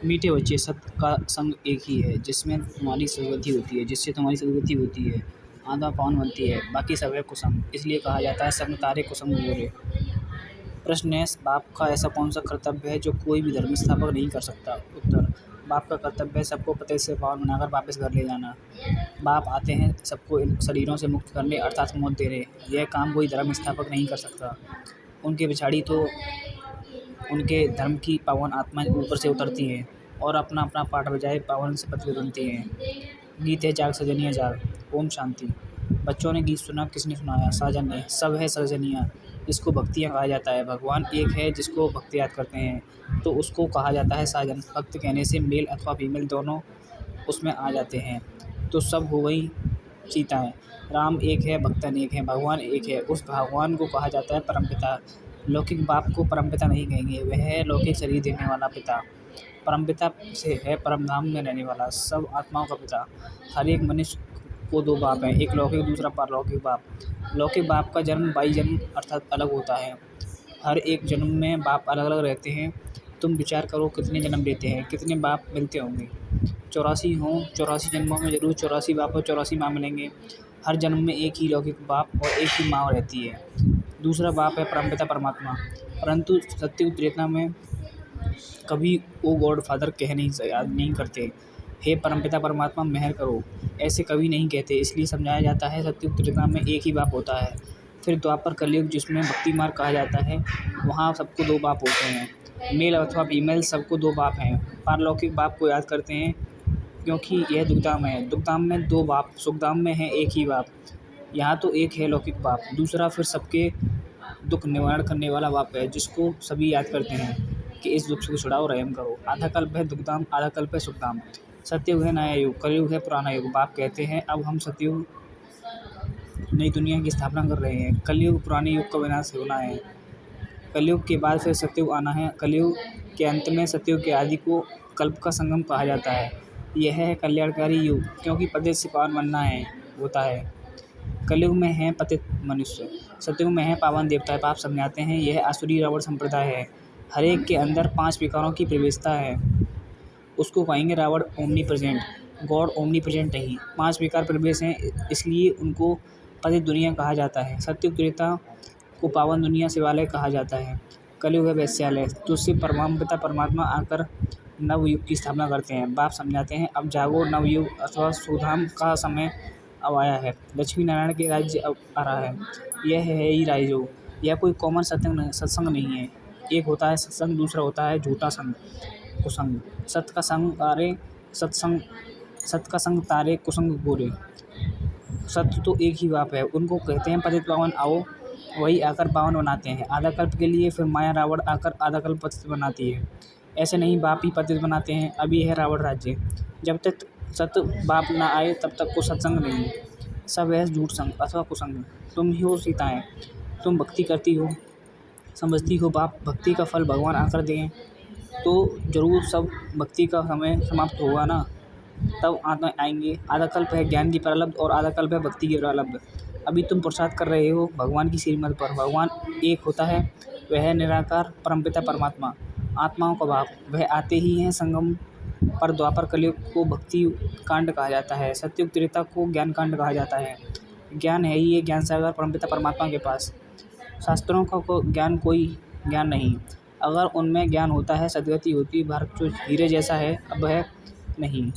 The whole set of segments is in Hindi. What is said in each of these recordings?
मीठे बच्चे, सत्य का संग एक ही है, जिसमें तुम्हारी सदगति होती है, जिससे तुम्हारी सदगति होती है, आत्मा पावन बनती है, बाकी सब है कुसंग। इसलिए कहा जाता है संग तारे कुसंग बुरे। प्रश्न है, बाप का ऐसा कौन सा कर्तव्य है जो कोई भी धर्म स्थापक नहीं कर सकता? उत्तर, बाप का कर्तव्य है सबको पते से पावन बनाकर वापस घर ले जाना। बाप आते हैं सबको इन शरीरों से मुक्त करने अर्थात मौत देने। यह काम कोई धर्म स्थापक नहीं कर सकता। उनके पिछाड़ी तो उनके धर्म की पावन आत्मा ऊपर से उतरती है और अपना अपना पाठ बजाए पावन से पतित बनती हैं। गीत है जाग सजनिया जाग। ओम शांति। बच्चों ने गीत सुना, किसने सुनाया? साजन ने। सब है सजनिया, इसको भक्तियाँ कहा जाता है। भगवान एक है जिसको भक्त याद करते हैं तो उसको कहा जाता है साजन। भक्त कहने से मेल अथवा फीमेल दोनों उसमें आ जाते हैं। तो सब हो गई सीताएँ। राम एक है, भक्तन एक है, भगवान एक है। उस भगवान को कहा जाता है परमपिता। लौकिक बाप को परमपिता नहीं कहेंगे, वह है लौकिक शरीर देने वाला पिता। परमपिता से है परमधाम में रहने वाला, सब आत्माओं का पिता। हर एक मनुष्य को दो बाप हैं, एक लौकिक दूसरा पारलौकिक बाप। लौकिक बाप का जन्म 22 जन्म अर्थात अलग होता है। हर एक जन्म में बाप अलग अलग रहते हैं। तुम विचार करो कितने जन्म लेते हैं, कितने बाप मिलते होंगे? 84 हों, 84 जन्मों में जरूर 84 बाप और 84 माँ मिलेंगे। हर जन्म में एक ही लौकिक बाप और एक ही माँ रहती है। दूसरा बाप है परमपिता परमात्मा। परंतु सत्ययुग त्रेता में कभी ओ गॉड फादर कह नहीं करते। हे परमपिता परमात्मा मेहर करो, ऐसे कभी नहीं कहते। इसलिए समझाया जाता है सत्ययुग त्रेता में एक ही बाप होता है। फिर द्वापर कलयुग जिसमें भक्ति मार्ग कहा जाता है, वहाँ सबको दो बाप होते हैं। मेल अथवा फीमेल सबको दो बाप हैं। पारलौकिक बाप को याद करते हैं क्योंकि यह दुखधाम है। दुखधाम में दो बाप, सुखधाम में है एक ही बाप। यहाँ तो एक है लौकिक बाप, दूसरा फिर सबके दुख निवारण करने वाला बाप है जिसको सभी याद करते हैं कि इस दुख से छुड़ाओ, रहम करो। आधा कल्प है दुखधाम, आधा कल्प है सुखधाम। सत्ययुग है नया युग, कलयुग है पुराना युग। बाप कहते हैं अब हम सत्ययुग नई दुनिया की स्थापना कर रहे हैं। कलयुग पुराने युग का विनाश होना है। कलयुग के बाद फिर सत्ययुग आना है। कलयुग के अंत में सत्ययुग के आदि को कल्प का संगम कहा जाता है। यह है कल्याणकारी युग क्योंकि पतित से पावन बनना है होता है। कलयुग में है पतित मनुष्य, सतयुग में है पावन देवता। बाप समझाते हैं यह आसुरी रावण संप्रदाय है। हर एक के अंदर 5 विकारों की प्रवेशता है, उसको कहेंगे Ravan omnipresent. God omnipresent नहीं, 5 विकार प्रवेश हैं, इसलिए उनको पतित दुनिया कहा जाता है। सत्ययुग त्रेता को पावन दुनिया शिवालय कहा जाता है। कलयुग है वैश्यालय, तो उससे परमपिता परमात्मा आकर नवयुग की स्थापना करते हैं। बाप समझाते हैं अब जागो, नवयुग अथवा सुधाम का समय अब आया है। लक्ष्मी नारायण के राज्य अब आ रहा है। यह है ही राजयोग। यह कोई कॉमन सत्संग नहीं है। एक होता है सत्संग, दूसरा होता है झूठा संग, कुसंग। सत्य का संग तारे सत्संग, सत्य का संग तारे कुसंग गोरे। सत्य तो एक ही बाप है, उनको कहते हैं पतित पावन आओ, वही आकर पावन बनाते हैं। आधा कल्प के लिए फिर माया रावण आकर आधा कल्प पतित बनाती है। ऐसे नहीं, बाप ही पतित बनाते हैं। अभी है रावण राज्य। जब तक सत्य बाप ना आए तब तक को सत्संग नहीं। सब है झूठ संग अथवा कुसंग। तुम ही हो सीताएँ, तुम भक्ति करती हो, समझती हो बाप भक्ति का फल भगवान आकर दें तो ज़रूर सब भक्ति का समय समाप्त होगा ना, तब आत्मा आएंगे। आधा कल्प है ज्ञान की प्रारब्ध और आधा कल्प है भक्ति की प्रारब्ध। अभी तुम पुरुषार्थ कर रहे हो भगवान की श्रीमत पर। भगवान एक होता है, वह है निराकार परमपिता परमात्मा, आत्माओं का बाप। वह आते ही हैं संगम पर। द्वापर कलयुग को भक्ति कांड कहा जाता है, सत्ययुग त्रेता को ज्ञान कांड कहा जाता है। ज्ञान है ही ये ज्ञान सागर परमपिता परमात्मा के पास। शास्त्रों का ज्ञान कोई ज्ञान नहीं। अगर उनमें ज्ञान होता है सद्गति होती। भारत जो हीरे जैसा है अब है नहीं,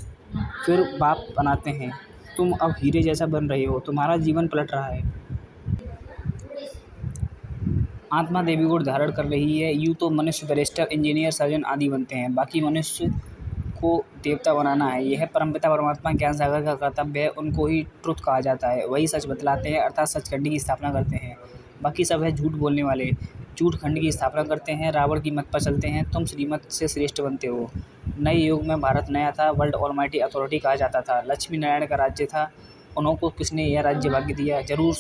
फिर बाप बनाते हैं। तुम अब हीरे जैसा बन रहे हो, तुम्हारा जीवन पलट रहा है। आत्मा देवी गुण धारण कर रही है। यूँ तो मनुष्य बैरिस्टर, इंजीनियर, सर्जन आदि बनते हैं, बाकी मनुष्य को देवता बनाना है। यह परमपिता परमात्मा ज्ञान सागर का कर्तव्य है। उनको ही ट्रुथ कहा जाता है, वही सच बतलाते हैं अर्थात सचखंड की स्थापना करते हैं। बाकी सब है झूठ बोलने वाले, झूठ खंड की स्थापना करते हैं, रावण की मत पर चलते हैं। तुम श्रीमत से श्रेष्ठ बनते हो। नए युग में भारत नया था, वर्ल्ड ऑलमाइटी अथॉरिटी कहा जाता था। लक्ष्मी नारायण का राज्य था, उनको किसने यह राज्य भाग्य दिया? जरूर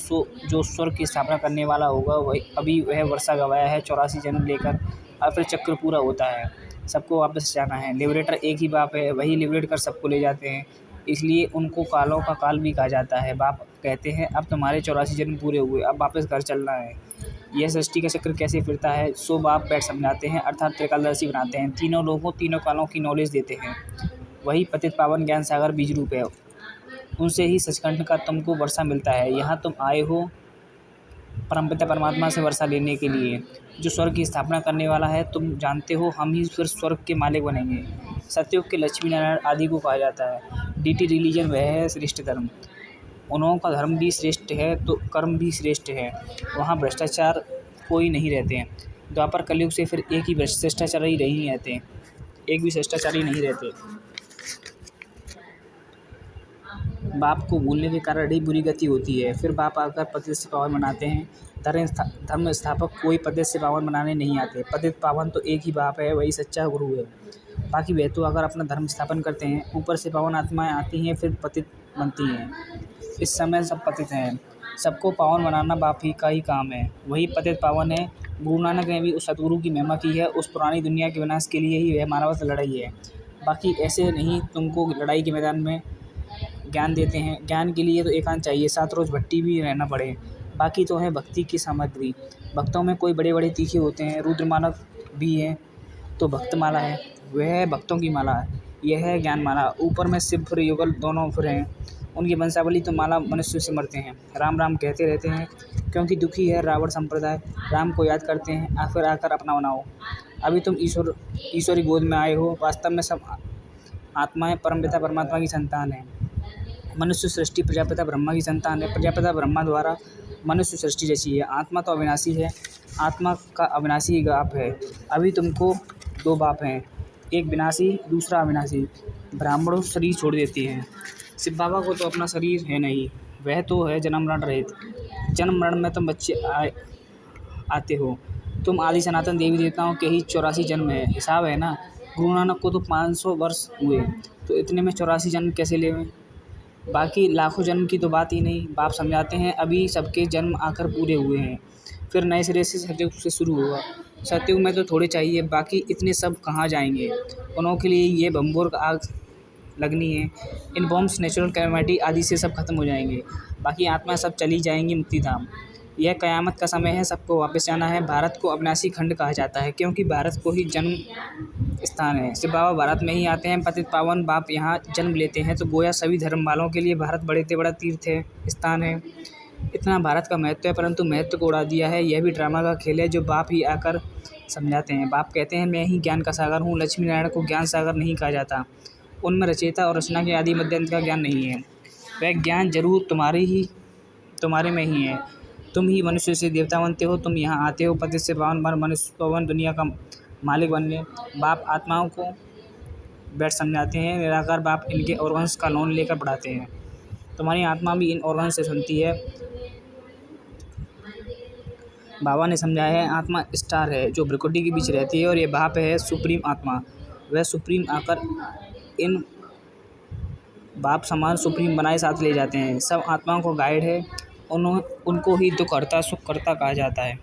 जो स्वर्ग की स्थापना करने वाला होगा वही। अभी वह वर्षा गवाया है 84 जन्म लेकर, और फिर चक्र पूरा होता है, सबको वापस जाना है। लिबरेटर एक ही बाप है, वही लिबरेट कर सबको ले जाते हैं, इसलिए उनको कालों का काल भी कहा जाता है। बाप कहते हैं अब तुम्हारे 84 जन्म पूरे हुए, अब वापस घर चलना है। यह सृष्टि का चक्र कैसे फिरता है सो बाप बैठ समझाते हैं, अर्थात त्रिकालदर्शी बनाते हैं। तीनों लोगों तीनों कालों की नॉलेज देते हैं। वही पतित पावन ज्ञान सागर बीज रूप है। उनसे ही सचखंड का तुमको वर्षा मिलता है। यहाँ तुम आए हो परमपिता परमात्मा से वर्षा लेने के लिए, जो स्वर्ग की स्थापना करने वाला है। तुम जानते हो हम ही फिर स्वर्ग के मालिक बनेंगे। सतयुग के लक्ष्मी नारायण आदि को कहा जाता है। डीटी रिलीजन वह है श्रेष्ठ धर्म। उन्हों का धर्म भी श्रेष्ठ है तो कर्म भी श्रेष्ठ है। वहाँ भ्रष्टाचार कोई नहीं रहते हैं। द्वापर कलयुग से फिर एक ही भ्रष्टाचारी नहीं रहते, एक भी भ्रष्टाचारी नहीं रहते। बाप को भूलने के कारण ही बुरी गति होती है। फिर बाप आकर पतित से पावन बनाते हैं। धर्म स्थापक कोई पतित से पावन बनाने नहीं आते। पतित पावन तो एक ही बाप है, वही सच्चा गुरु है। बाकी वे तो अगर अपना धर्म स्थापन करते हैं, ऊपर से पावन आत्माएं आती हैं फिर पतित बनती हैं। इस समय सब पतित हैं। सबको पावन बनाना बाप ही का ही काम है, वही पतित पावन है। गुरु नानक ने भी उस सतगुरु की महिमा की है। उस पुरानी दुनिया के विनाश के लिए ही वह मानवता लड़ाई है। बाकी ऐसे नहीं तुमको लड़ाई के मैदान में ज्ञान देते हैं। ज्ञान के लिए तो एकांत चाहिए, 7 रोज़ भट्टी भी रहना पड़े। बाकी तो है भक्ति की सामग्री। भक्तों में कोई बड़े बड़े तीखे होते हैं। रुद्रमाला भी है तो भक्तमाला है, वह है भक्तों की माला है। यह है ज्ञान माला। ऊपर में शिव फिर युगल दोनों फिर हैं। उनकी वंशावली तो माला मनुष्य से मरते हैं। राम राम कहते रहते हैं क्योंकि दुखी है रावण संप्रदाय। राम को याद करते हैं फिर आकर अपना बनाओ। अभी तुम ईश्वरी गोद में आए हो। वास्तव में सब आत्माएं परमपिता परमात्मा की संतान हैं। मनुष्य सृष्टि प्रजापिता ब्रह्मा की संतान है। प्रजापिता ब्रह्मा द्वारा मनुष्य सृष्टि रची है। आत्मा तो अविनाशी है। आत्मा का अविनाशी बाप है। अभी तुमको 2 बाप हैं, एक विनाशी दूसरा अविनाशी। ब्राह्मणों शरीर छोड़ देते हैं। शिव बाबा को तो अपना शरीर है नहीं, वह तो है जन्म मरण रहित। जन्म मरण में तुम बच्चे आते हो। तुम आदि सनातन देवी देवताओं के ही 84 जन्म है। हिसाब है ना। गुरु नानक को तो 500 वर्ष हुए, तो इतने में 84 जन्म कैसे लेवें। बाकी लाखों जन्म की तो बात ही नहीं। बाप समझाते हैं अभी सबके जन्म आकर पूरे हुए हैं, फिर नए सिरे से सतयुग से शुरू हुआ। सतयुग में तो थोड़े चाहिए, बाकी इतने सब कहाँ जाएंगे। उन्हों के लिए ये बम्बोर का आग लगनी है। इन बॉम्ब्स नेचुरल कैलामिटी आदि से सब खत्म हो जाएंगे। बाकी आत्मा सब चली जाएंगी मुक्ति धाम। यह कयामत का समय है, सबको वापस जाना है। भारत को अविनाशी खंड कहा जाता है क्योंकि भारत को ही जन्म स्थान है। शिव बाबा भारत में ही आते हैं। पतित पावन बाप यहाँ जन्म लेते हैं तो गोया सभी धर्म वालों के लिए भारत बड़े से बड़ा तीर्थ है, स्थान है। इतना भारत का महत्व है, परंतु महत्व को उड़ा दिया है। यह भी ड्रामा का खेल है जो बाप ही आकर समझाते हैं। बाप कहते हैं मैं ही ज्ञान का सागर हूँ। लक्ष्मी नारायण को ज्ञान सागर नहीं कहा जाता। उनमें रचयिता और रचना के आदि मध्य अंत का ज्ञान नहीं है। वह ज्ञान जरूर तुम्हारे में ही है। तुम ही मनुष्य से देवता बनते हो। तुम यहाँ आते हो पतित से पावन मनुष्य पवन दुनिया का मालिक बनने। बाप आत्माओं को बैठ समझाते हैं। निराकार बाप इनके ऑर्गन्स का लोन लेकर पढ़ाते हैं। तुम्हारी आत्मा भी इन ऑर्गन्स से सुनती है। बाबा ने समझाया है आत्मा स्टार है जो भ्रिकुटी के बीच रहती है और ये बाप है सुप्रीम आत्मा। वह सुप्रीम आकर इन बाप समान सुप्रीम बनाए साथ ले जाते हैं। सब आत्माओं को गाइड है। उनको ही दुख हरता सुख करता कहा जाता है।